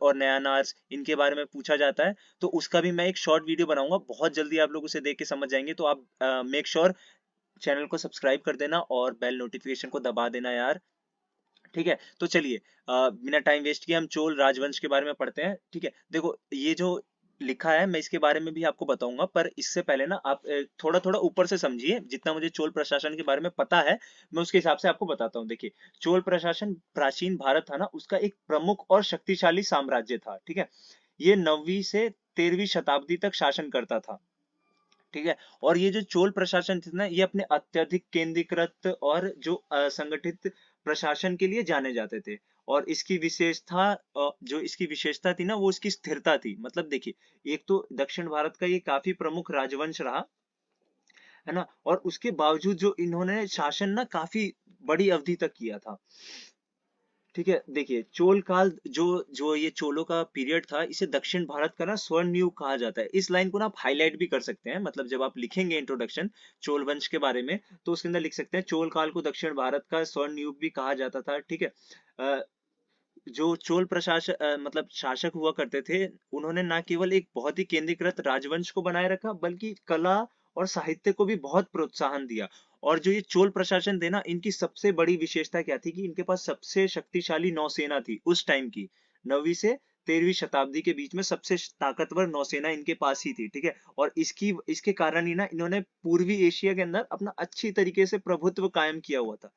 और नयानार्स, इनके बारे में पूछा जाता है, तो उसका भी मैं एक शॉर्ट वीडियो बनाऊंगा, बहुत जल्दी आप लोग उसे देख के समझ जाएंगे। तो आप मेक श्योर चैनल को सब्सक्राइब कर देना और बेल नोटिफिकेशन को दबा देना यार। ठीक है, तो चलिए बिना टाइम वेस्ट किए हम चोल राजवंश के बारे में पढ़ते हैं। ठीक है, देखो ये जो लिखा है मैं इसके बारे में भी आपको बताऊंगा, पर इससे पहले ना आप थोड़ा थोड़ा ऊपर से समझिए, जितना मुझे चोल प्रशासन के बारे में पता है मैं उसके हिसाब से आपको बताता हूँ। देखिए, चोल प्रशासन प्राचीन भारत था ना, उसका एक प्रमुख और शक्तिशाली साम्राज्य था। ठीक है, ये 9वीं से 13वीं शताब्दी तक शासन करता था। ठीक है, और ये जो चोल प्रशासन थी ना, ये अपने अत्यधिक केंद्रीकृत और जो असंगठित प्रशासन के लिए जाने जाते थे। और इसकी विशेषता जो इसकी विशेषता थी ना, वो इसकी स्थिरता थी। मतलब देखिए, एक तो दक्षिण भारत का ये काफी प्रमुख राजवंश रहा, है ना, और उसके बावजूद जो इन्होंने शासन ना काफी बड़ी अवधि तक किया था। ठीक है, देखिए चोल काल जो जो ये चोलों का पीरियड था, इसे दक्षिण भारत का ना स्वर्ण युग कहा जाता है। इस लाइन को ना आप हाईलाइट भी कर सकते हैं, मतलब जब आप लिखेंगे इंट्रोडक्शन चोल वंश के बारे में, तो उसके अंदर लिख सकते हैं चोल काल को दक्षिण भारत का स्वर्ण युग भी कहा जाता था। ठीक है, जो चोल प्रशासन मतलब शासक हुआ करते थे, उन्होंने ना केवल एक बहुत ही केंद्रीकृत राजवंश को बनाए रखा, बल्कि कला और साहित्य को भी बहुत प्रोत्साहन दिया। और जो ये चोल प्रशासन थे ना, इनकी सबसे बड़ी विशेषता क्या थी कि इनके पास सबसे शक्तिशाली नौसेना थी उस टाइम की। 9वीं से 13वीं शताब्दी के बीच में सबसे ताकतवर नौसेना इनके पास ही थी। ठीक है, और इसके कारण ही ना इन्होंने पूर्वी एशिया के अंदर अपना अच्छी तरीके से प्रभुत्व कायम किया हुआ था।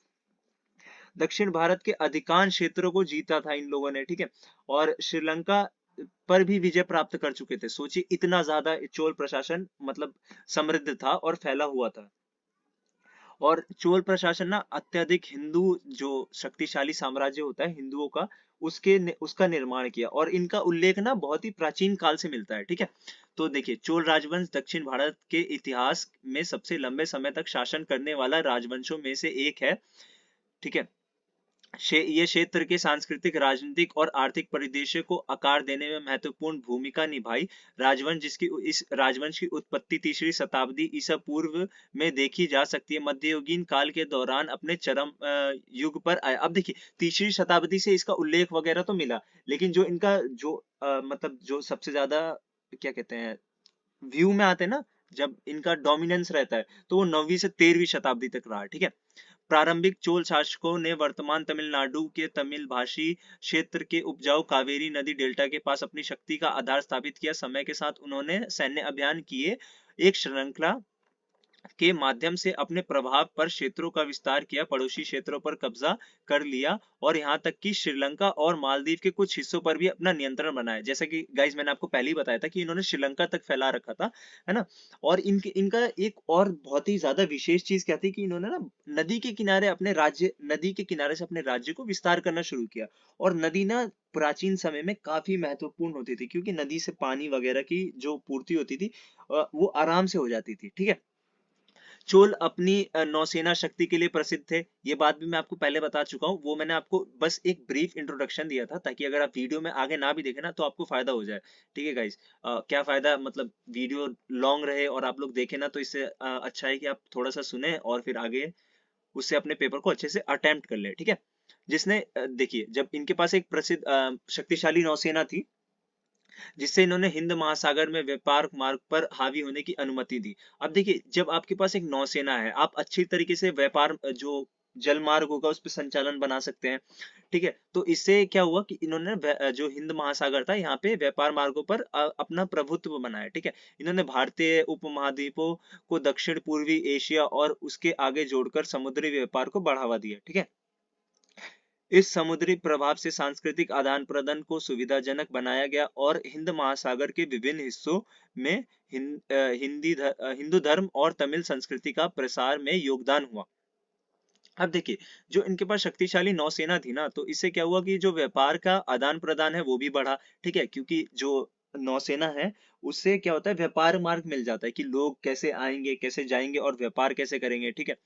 दक्षिण भारत के अधिकांश क्षेत्रों को जीता था इन लोगों ने। ठीक है, और श्रीलंका पर भी विजय प्राप्त कर चुके थे। सोचिए इतना ज्यादा चोल प्रशासन मतलब समृद्ध था और फैला हुआ था। और चोल प्रशासन ना अत्यधिक हिंदू, जो शक्तिशाली साम्राज्य होता है हिंदुओं का, उसका निर्माण किया, और इनका उल्लेख ना बहुत ही प्राचीन काल से मिलता है। ठीक है, तो देखिए चोल राजवंश दक्षिण भारत के इतिहास में सबसे लंबे समय तक शासन करने वाला राजवंशों में से एक है। ठीक है, ये क्षेत्र के सांस्कृतिक, राजनीतिक और आर्थिक परिदृश्य को आकार देने में महत्वपूर्ण भूमिका निभाई। इस राजवंश की उत्पत्ति तीसरी शताब्दी ईसा पूर्व में देखी जा सकती है। मध्ययुगीन काल के दौरान अपने चरम युग पर आया। अब देखिए, तीसरी शताब्दी से इसका उल्लेख वगैरह तो मिला, लेकिन जो इनका जो मतलब जो सबसे ज्यादा क्या कहते हैं व्यू में आते हैं ना, जब इनका डोमिनेंस रहता है, तो वो 9वीं से 13वीं शताब्दी तक रहा। ठीक है, प्रारंभिक चोल शासकों ने वर्तमान तमिलनाडु के तमिल भाषी क्षेत्र के उपजाऊ कावेरी नदी डेल्टा के पास अपनी शक्ति का आधार स्थापित किया। समय के साथ उन्होंने सैन्य अभियान किए, एक श्रृंखला के माध्यम से अपने प्रभाव पर क्षेत्रों का विस्तार किया, पड़ोसी क्षेत्रों पर कब्जा कर लिया, और यहाँ तक कि श्रीलंका और मालदीव के कुछ हिस्सों पर भी अपना नियंत्रण बनाया। जैसा कि गाइज मैंने आपको पहले ही बताया था कि इन्होंने श्रीलंका तक फैला रखा था, है ना। और इनका एक और बहुत ही ज्यादा विशेष चीज क्या थी कि इन्होंने ना नदी के किनारे से अपने राज्य को विस्तार करना शुरू किया। और नदी ना प्राचीन समय में काफी महत्वपूर्ण होती थी, क्योंकि नदी से पानी वगैरह की जो पूर्ति होती थी वो आराम से हो जाती थी। ठीक है, चोल अपनी नौसेना शक्ति के लिए प्रसिद्ध थे, ये बात भी मैं आपको पहले बता चुका हूँ। वो मैंने आपको बस एक ब्रीफ इंट्रोडक्शन दिया था, ताकि अगर आप वीडियो में आगे ना भी देखें ना, तो आपको फायदा हो जाए। ठीक है गाइस, क्या फायदा, मतलब वीडियो लॉन्ग रहे और आप लोग देखें ना, तो इससे अच्छा है कि आप थोड़ा सा सुने और फिर आगे उससे अपने पेपर को अच्छे से अटेम्प्ट कर ले। ठीक है, देखिए, जब इनके पास एक प्रसिद्ध शक्तिशाली नौसेना थी, जिससे इन्होंने हिंद महासागर में व्यापार मार्ग पर हावी होने की अनुमति दी। अब देखिए, जब आपके पास एक नौसेना है, आप अच्छी तरीके से व्यापार जो जल मार्ग होगा उस पर संचालन बना सकते हैं। ठीक है, तो इससे क्या हुआ कि इन्होंने जो हिंद महासागर था, यहाँ पे व्यापार मार्गों पर अपना प्रभुत्व बनाया। ठीक है, इन्होंने भारतीय उपमहाद्वीपों को दक्षिण पूर्वी एशिया और उसके आगे जोड़कर समुद्री व्यापार को बढ़ावा दिया। ठीक है, इस समुद्री प्रभाव से सांस्कृतिक आदान प्रदान को सुविधाजनक बनाया गया, और हिंद महासागर के विभिन्न हिस्सों में हिंदू धर्म और तमिल संस्कृति का प्रसार में योगदान हुआ। अब देखिए, जो इनके पास शक्तिशाली नौसेना थी ना, तो इससे क्या हुआ कि जो व्यापार का आदान प्रदान है वो भी बढ़ा। ठीक है, क्योंकि जो नौसेना है, उससे क्या होता है, व्यापार मार्ग मिल जाता है कि लोग कैसे आएंगे, कैसे जाएंगे और व्यापार कैसे करेंगे। ठीक है,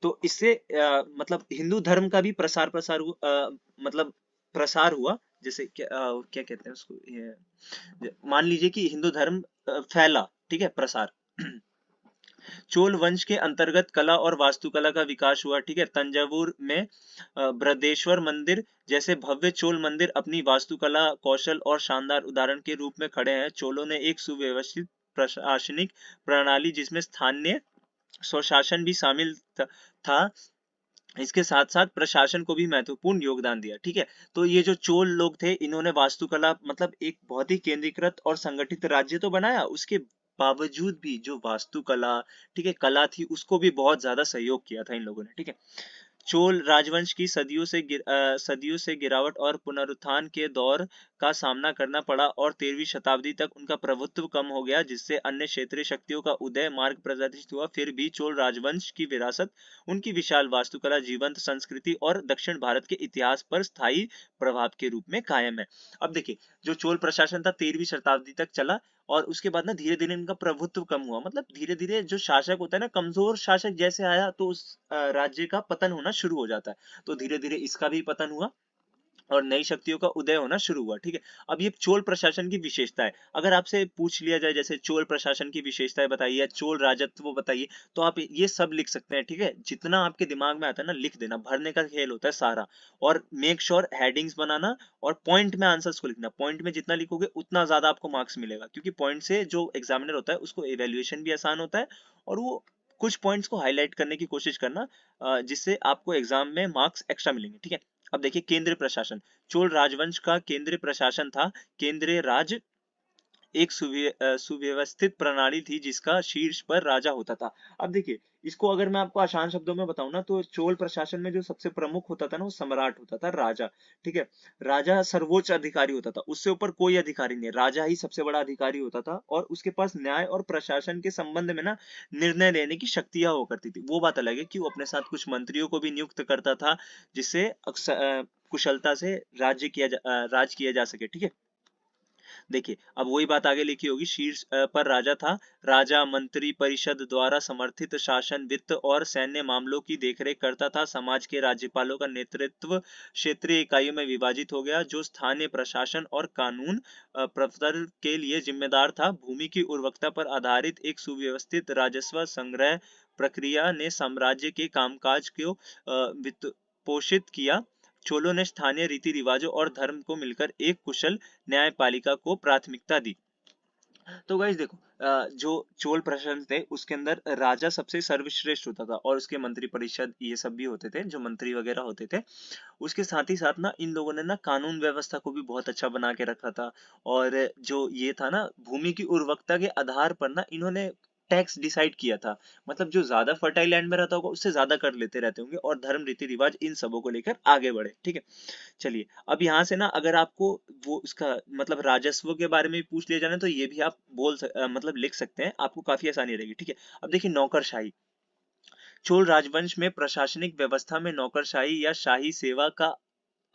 तो इससे मतलब हिंदू धर्म का भी मतलब प्रसार हुआ। जैसे क्या कहते हैं उसको, मान लीजिए कि हिंदू धर्म फैला। ठीक है, प्रसार चोल वंश के अंतर्गत कला और वास्तुकला का विकास हुआ। ठीक है, तंजावुर में बृहदेश्वर मंदिर जैसे भव्य चोल मंदिर अपनी वास्तुकला कौशल और शानदार उदाहरण के रूप में खड़े हैं। चोलों ने एक सुव्यवस्थित प्रशासनिक प्रणाली जिसमें स्थानीय स्वशासन भी शामिल था, इसके साथ साथ प्रशासन को भी महत्वपूर्ण योगदान दिया। ठीक है, तो ये जो चोल लोग थे इन्होंने वास्तुकला मतलब एक बहुत ही केंद्रीकृत और संगठित राज्य तो बनाया, उसके बावजूद भी जो वास्तुकला, ठीक है, कला थी, उसको भी बहुत ज्यादा सहयोग किया था इन लोगों ने। ठीक है, चोल राजवंश की सदियों से गिरावट और पुनरुत्थान के दौर का सामना करना पड़ा और 13वीं शताब्दी तक उनका प्रभुत्व कम हो गया, जिससे अन्य क्षेत्रीय शक्तियों का उदय मार्ग प्रदर्शित हुआ। फिर भी चोल राजवंश की विरासत, उनकी विशाल वास्तुकला, जीवंत संस्कृति और दक्षिण भारत के इतिहास पर स्थायी प्रभाव के रूप में कायम है। अब देखिए, जो चोल प्रशासन था 13वीं शताब्दी तक चला और उसके बाद ना धीरे धीरे इनका प्रभुत्व कम हुआ, मतलब धीरे धीरे जो शासक होता है ना, कमजोर शासक जैसे आया तो उस राज्य का पतन होना शुरू हो जाता है। तो धीरे धीरे इसका भी पतन हुआ और नई शक्तियों का उदय होना शुरू हुआ। ठीक है, अब ये चोल प्रशासन की विशेषता है। अगर आपसे पूछ लिया जाए जैसे चोल प्रशासन की विशेषताएं बताइए या चोल राजत्व बताइए, तो आप ये सब लिख सकते हैं। ठीक है, जितना आपके दिमाग में आता है ना लिख देना, भरने का खेल होता है सारा। और मेक श्योर हेडिंग्स बनाना और पॉइंट में आंसर्स को लिखना। पॉइंट में जितना लिखोगे उतना ज्यादा आपको मार्क्स मिलेगा, क्योंकि पॉइंट से जो एग्जामिनर होता है उसको एवेल्युएशन भी आसान होता है और वो कुछ पॉइंट्स को हाईलाइट करने की कोशिश करना, जिससे आपको एग्जाम में मार्क्स एक्स्ट्रा मिलेंगे। ठीक है, अब देखिए केंद्रीय प्रशासन। चोल राजवंश का केंद्रीय प्रशासन था केंद्रीय राज, एक सुव्यवस्थित प्रणाली थी जिसका शीर्ष पर राजा होता था। अब देखिए, इसको अगर मैं आपको आसान शब्दों में बताऊं ना, तो चोल प्रशासन में जो सबसे प्रमुख होता था ना वो सम्राट होता था, राजा। ठीक है, राजा सर्वोच्च अधिकारी होता था, उससे ऊपर कोई अधिकारी नहीं, राजा ही सबसे बड़ा अधिकारी होता था और उसके पास न्याय और प्रशासन के संबंध में ना निर्णय लेने की शक्तियां हुआ करती थी। वो बात अलग है कि वो अपने साथ कुछ मंत्रियों को भी नियुक्त करता था, जिससे कुशलता से राज किया जा सके। ठीक है, देखिए अब वही बात आगे लिखी होगी। शीर्ष पर राजा था, राजा मंत्री परिषद द्वारा समर्थित शासन वित्त और सैन्य मामलों की देखरेख करता था। समाज के राज्यपालों का नेतृत्व क्षेत्रीय इकाइयों में विभाजित हो गया, जो स्थानीय प्रशासन और कानून प्रवर्तन के लिए जिम्मेदार था। भूमि की उर्वरकता पर आधारित एक सुव्यवस्थित राजस्व संग्रह प्रक्रिया ने साम्राज्य के कामकाज को वित्त पोषित किया। चोलों ने स्थानीय रीति रिवाजों और धर्म को मिलकर एक कुशल न्यायपालिका को प्राथमिकता दी। तो गाइस देखो, जो चोल प्रशासन थे उसके अंदर राजा सबसे सर्वश्रेष्ठ होता था और उसके मंत्री परिषद ये सब भी होते थे, जो मंत्री वगैरह होते थे। उसके साथ ही साथ ना इन लोगों ने ना कानून व्यवस्था को भी बहुत अच्छा बना के रखा था। और जो ये था ना, भूमि की उर्वरकता के आधार पर ना इन्होंने टैक्स डिसाइड किया था। मतलब जो ज्यादा फर्टाइल लैंड में रहता होगा उससे ज्यादा कर लेते रहते होंगे, और धर्म रीति रिवाज इन सबों को लेकर आगे बढ़े। ठीक है, चलिए अब यहाँ से ना अगर आपको वो उसका मतलब राजस्व के बारे में भी पूछ लिया जाए तो ये भी आप मतलब लिख सकते हैं, आपको काफी आसानी रहेगी। ठीक है, अब देखिए नौकरशाही। चोल राजवंश में प्रशासनिक व्यवस्था में नौकरशाही या शाही सेवा का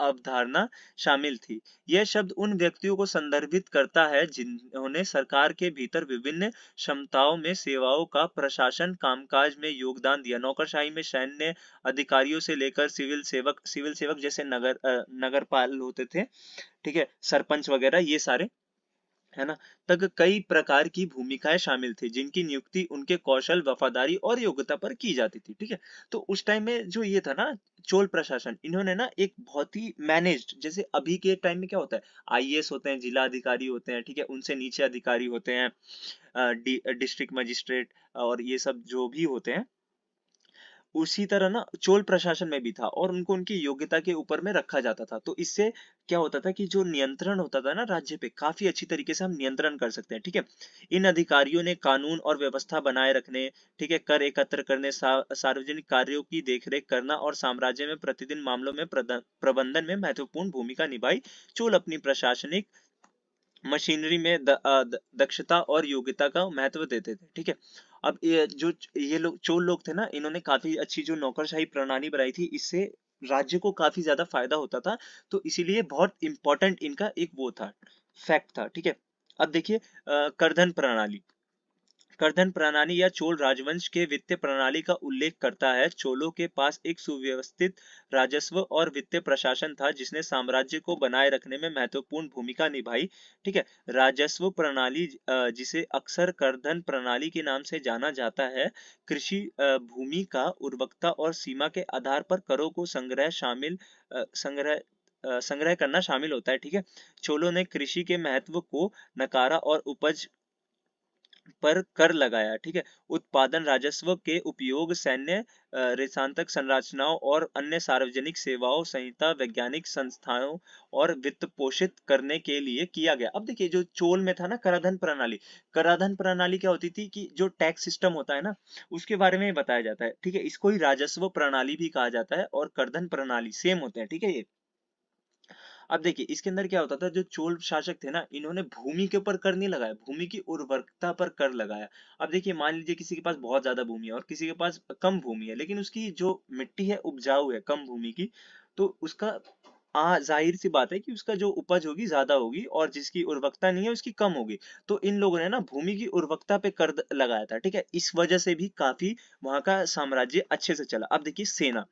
अवधारणा शामिल थी। यह शब्द उन व्यक्तियों को संदर्भित करता है जिन्होंने सरकार के भीतर विभिन्न क्षमताओं में सेवाओं का प्रशासन कामकाज में योगदान दिया। नौकरशाही में सैन्य अधिकारियों से लेकर सिविल सेवक जैसे नगरपाल होते थे, ठीक है, सरपंच वगैरह ये सारे, है ना, तक कई प्रकार की भूमिकाएं शामिल थी जिनकी नियुक्ति उनके कौशल, वफादारी और योग्यता पर की जाती थी। ठीक है, तो उस टाइम में जो ये था ना चोल प्रशासन, इन्होंने ना एक बहुत ही मैनेज्ड, जैसे अभी के टाइम में क्या होता है, आईएएस होते हैं, जिला अधिकारी होते हैं, ठीक है, उनसे नीचे अधिकारी होते हैं, डिस्ट्रिक्ट मजिस्ट्रेट और ये सब जो भी होते हैं, उसी तरह ना चोल प्रशासन में भी था और उनको उनकी योग्यता के ऊपर में रखा जाता था। तो इससे क्या होता था कि जो नियंत्रण होता था ना राज्य पे, काफी अच्छी तरीके से हम नियंत्रण कर सकते हैं। ठीक है, इन अधिकारियों ने कानून और व्यवस्था बनाए रखने, ठीक है, कर एकत्र करने, सार्वजनिक कार्यों की देखरेख करना और साम्राज्य में प्रतिदिन मामलों में प्रबंधन में महत्वपूर्ण भूमिका निभाई। चोल अपनी प्रशासनिक मशीनरी में दक्षता और योग्यता का महत्व देते थे। ठीक है, अब ये लोग चोल लोग थे ना, इन्होंने काफी अच्छी जो नौकरशाही प्रणाली बनाई थी, इससे राज्य को काफी ज्यादा फायदा होता था। तो इसीलिए बहुत इंपॉर्टेंट इनका एक वो था, फैक्ट था। ठीक है, अब देखिए करधन प्रणाली। करधन प्रणाली या चोल राजवंश के वित्तीय प्रणाली का उल्लेख करता है। चोलों के पास एक सुव्यवस्थित राजस्व और वित्तीय प्रशासन था जिसने साम्राज्य को बनाए रखने में महत्वपूर्ण भूमिका निभाई। ठीक है, राजस्व प्रणाली जिसे अक्सर करधन प्रणाली के नाम से जाना जाता है, कृषि भूमि का उर्वरकता और सीमा के आधार पर करों को संग्रह करना शामिल होता है। ठीक है, चोलों ने कृषि के महत्व को नकारा और उपज पर कर लगाया। ठीक है, उत्पादन राजस्व के उपयोग सैन्य रेशांतक संरचनाओं और अन्य सार्वजनिक सेवाओं संहिता वैज्ञानिक संस्थानों और वित्त पोषित करने के लिए किया गया। अब देखिए जो चोल में था ना कराधान प्रणाली, कराधान प्रणाली क्या होती थी कि जो टैक्स सिस्टम होता है ना उसके बारे में बताया जाता है। ठीक है, इसको ही राजस्व प्रणाली भी कहा जाता है और करधन प्रणाली सेम होते हैं। ठीक है, ये अब देखिए इसके अंदर क्या होता था, जो चोल शासक थे ना इन्होंने भूमि के ऊपर कर नहीं लगाया, भूमि की उर्वरकता पर कर लगाया। अब देखिए मान लीजिए किसी के पास बहुत ज्यादा भूमि है और किसी के पास कम भूमि है, लेकिन उसकी जो मिट्टी है उपजाऊ है कम भूमि की, तो उसका जाहिर सी बात है कि उसका जो उपज होगी ज्यादा होगी और जिसकी उर्वरकता नहीं है उसकी कम होगी। तो इन लोगों ने ना भूमि की उर्वरकता पे कर लगाया था। ठीक है, इस वजह से भी काफी वहां का साम्राज्य अच्छे से चला। अब देखिए सेना,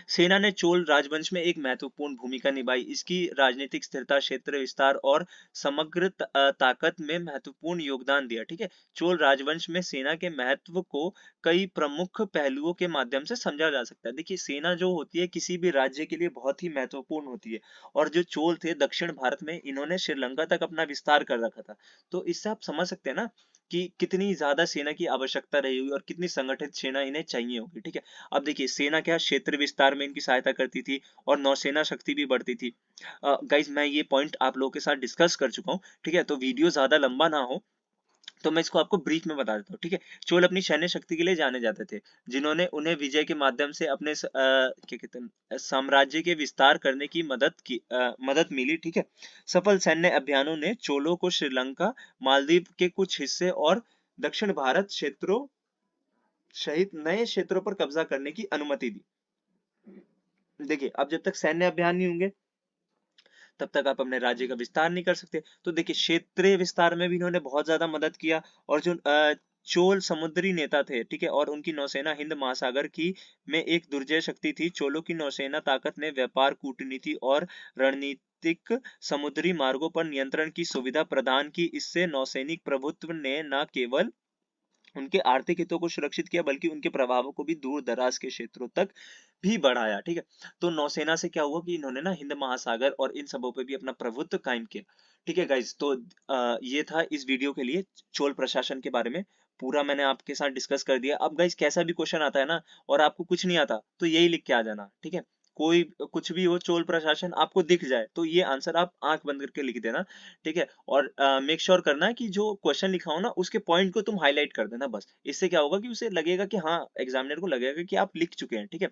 सेना ने चोल राजवंश में एक महत्वपूर्ण भूमिका निभाई। इसकी राजनीतिक स्थिरता, क्षेत्र विस्तार और समग्र ताकत में महत्वपूर्ण योगदान दिया। ठीक है, चोल राजवंश में सेना के महत्व को कई प्रमुख पहलुओं के माध्यम से समझा जा सकता है। देखिए सेना जो होती है किसी भी राज्य के लिए बहुत ही महत्वपूर्ण होती है, और जो चोल थे दक्षिण भारत में इन्होंने श्रीलंका तक अपना विस्तार कर रखा था। तो इससे आप समझ सकते हैं ना कि कितनी ज्यादा सेना की आवश्यकता रही होगी और कितनी संगठित सेना इन्हें चाहिए होगी। ठीक है, अब देखिए सेना क्या क्षेत्र विस्तार में इनकी सहायता करती थी और नौसेना शक्ति भी बढ़ती थी। गाइज मैं ये पॉइंट आप लोगों के साथ डिस्कस कर चुका हूँ। ठीक है, तो वीडियो ज्यादा लंबा ना हो तो मैं इसको आपको ब्रीफ में बता देता हूँ। ठीक है, चोल अपनी सैन्य शक्ति के लिए जाने जाते थे, जिन्होंने उन्हें विजय के माध्यम से अपने क्या कहते हैं साम्राज्य के विस्तार करने की मदद मिली। ठीक है, सफल सैन्य अभियानों ने चोलों को श्रीलंका, मालदीव के कुछ हिस्से और दक्षिण भारत क्षेत्रों सहित नए क्षेत्रों पर कब्जा करने की अनुमति दी। देखिए अब जब तक सैन्य अभियान नहीं होंगे तब तक आप अपने राज्य का विस्तार नहीं कर सकते। तो देखिए क्षेत्रीय विस्तार में भी इन्होंने बहुत ज्यादा मदद किया। और जो चोल समुद्री नेता थे, ठीक है, और उनकी नौसेना हिंद महासागर की में एक दुर्जय शक्ति थी। चोलों की नौसेना ताकत ने व्यापार, कूटनीति और रणनीतिक समुद्री मार्गों पर नियंत्रण की सुविधा प्रदान की। इससे नौसैनिक प्रभुत्व ने न केवल उनके आर्थिक हितों को सुरक्षित किया बल्कि उनके प्रभावों को भी दूर दराज के क्षेत्रों तक भी बढ़ाया। ठीक है, तो नौसेना से क्या हुआ कि इन्होंने ना हिंद महासागर और इन सबों पे भी अपना प्रभुत्व कायम किया। ठीक है गाइज, तो ये था इस वीडियो के लिए चोल प्रशासन के बारे में पूरा मैंने आपके साथ डिस्कस कर दिया। अब गाइज कैसा भी क्वेश्चन आता है ना और आपको कुछ नहीं आता तो यही लिख के आ जाना। ठीक है, कोई कुछ भी हो चोल प्रशासन आपको दिख जाए तो ये आंसर आप आंख बंद करके लिख देना। ठीक है, और मेक श्योर करना कि जो क्वेश्चन लिखा हो ना उसके पॉइंट को तुम हाईलाइट कर देना बस। इससे क्या होगा कि उसे लगेगा कि हाँ एग्जामिनर को लगेगा कि आप लिख चुके हैं। ठीक है,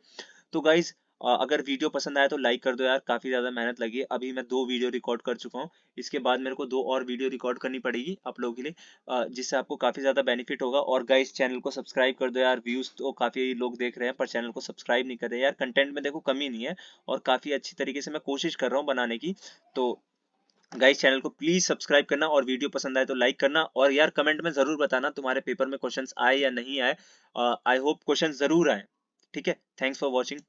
तो गाइज अगर वीडियो पसंद आया तो लाइक कर दो यार, काफी ज्यादा मेहनत लगी है। अभी मैं 2 वीडियो रिकॉर्ड कर चुका हूँ, इसके बाद मेरे को 2 और वीडियो रिकॉर्ड करनी पड़ेगी आप लोगों के लिए, जिससे आपको काफी ज्यादा बेनिफिट होगा। और गाइज चैनल को सब्सक्राइब कर दो यार, व्यूज तो काफी लोग देख रहे हैं पर चैनल को सब्सक्राइब नहीं कर रहे यार। कंटेंट में देखो कमी नहीं है और काफी अच्छी तरीके से मैं कोशिश कर रहा हूँ बनाने की। तो गाइस चैनल को प्लीज सब्सक्राइब करना और वीडियो पसंद आए तो लाइक करना। और यार कमेंट में जरूर बताना तुम्हारे पेपर में क्वेश्चंस आए या नहीं आए। आई होप क्वेश्चंस जरूर आए। ठीक है, थैंक्स फॉर वॉचिंग।